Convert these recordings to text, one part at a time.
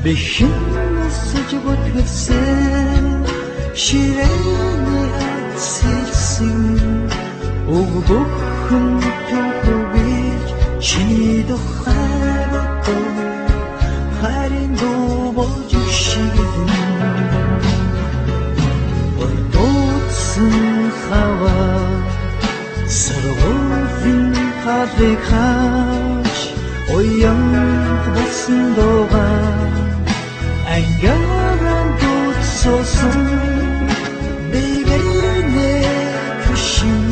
Бэхэн өсөж бүтгсэн ширээний ацэлсэн уг бүхэн төгөж чиний тухайраа харин дууж шигэн ордоцсон хава сарвын хадвихаш оян болсон дуугаа ангааран дутсосон бэгэнэ хүшин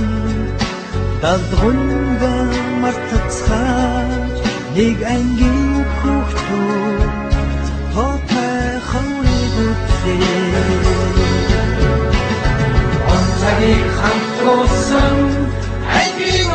далдрунга мартацхаж нэг ангийн хүүхдүүд хотой хаврыг үтлээ онцагийг хамтуулсан ангийн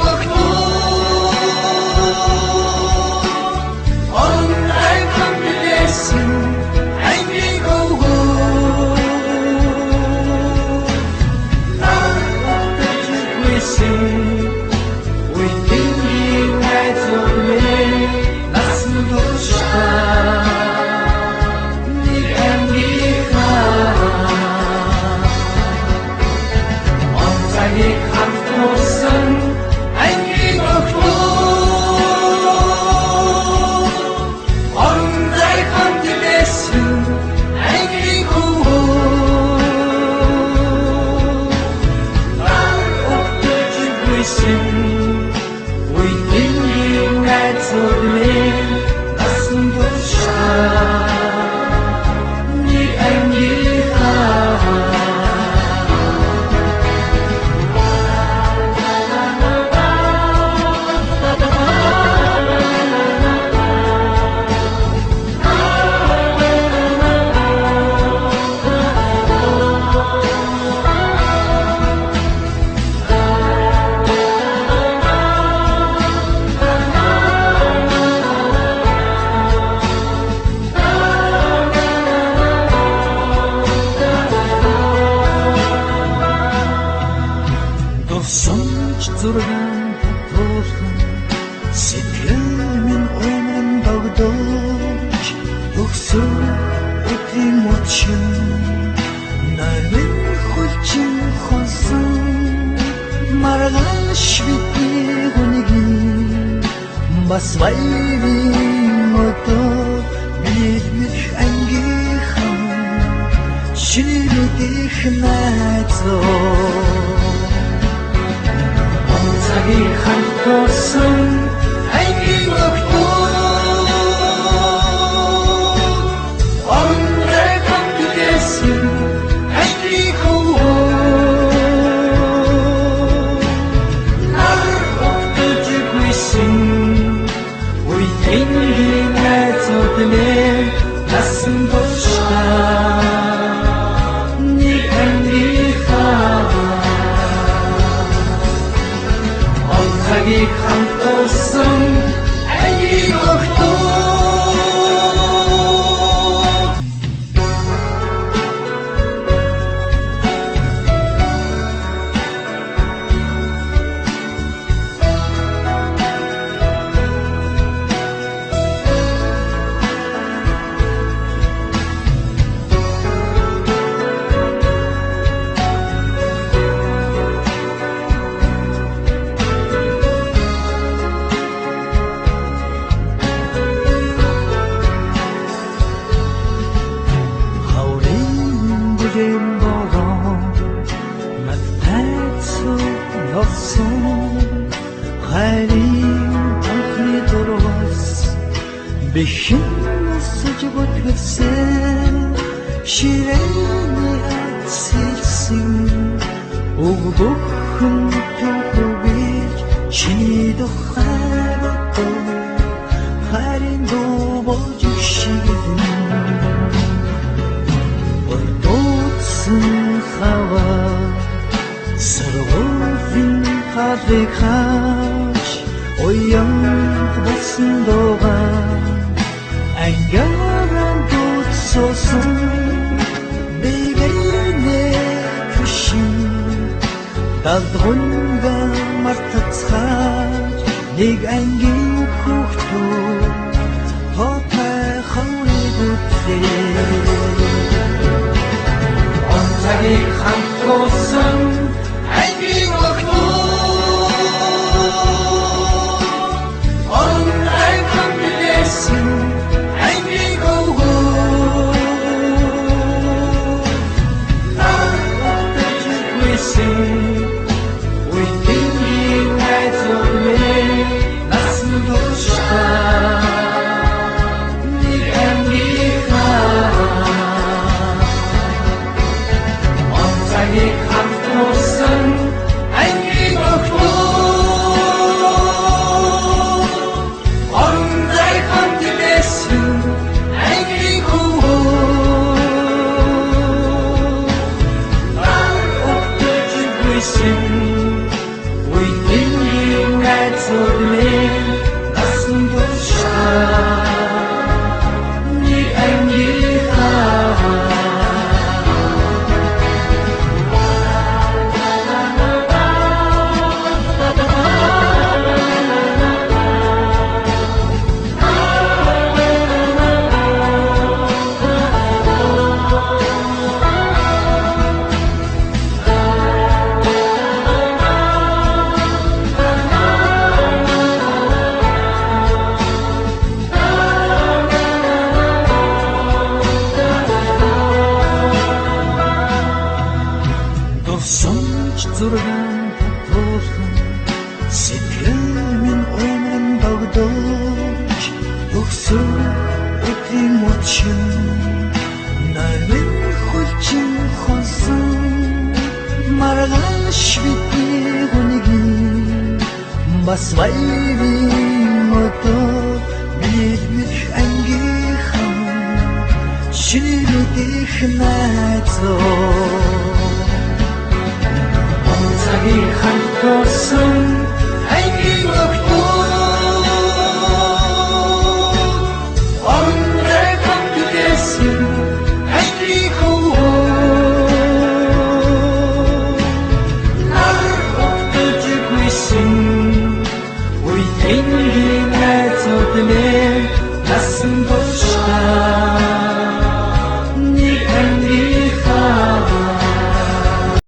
зургаан татуулсан сэтгэл минь өмнө догдож өгсөн өдрийн мөчн нарийн хүлчин хосон маргааш бидний хүнгийн бас баярын өдөр бид ангийнхан шинэлдэх найзуу цагийг хамтуулсан ангийн өгтөө онрой хамтдээсэн ангийн хөвөө нар өгтөж гүйсэн үеийн найзууднээ насан туршаа нэг ангийнхаа цагийг хамтуулсан ангийн өгтөө бэхэн өсөж бүтгсэн ширээний ацэлсэн уг бүхэн төгөж чиний тухайраа харин дууж шигэн ордоцсон хава сарвын хадвихаш оян болсон дуугаа ангааран дутсосон бэгэнэ хүшин далдрунга мартацхаж нэг ангийн хүүхдүүд хотой хаврыг 언덕이 감고선 안기고도 어느 날 감기겠음 안기고고 날 엎드리고 있음 우이팅이 날 좋네 낯선도 싶다 언덕이 감고선 안기고도 어느 날 감기겠음 안기고 날 엎드리고 있음 우이팅이 날 좋네 낯선 도시가 네 안기가 손짓으로는 바쁘고 시편은 오는 bagdo Yoksa ötimoçun Nalmin hulçin khonsun Margan şvitni gunigi Basmayli moto Bir angi kham Şiridih nazo 언덕이 감고선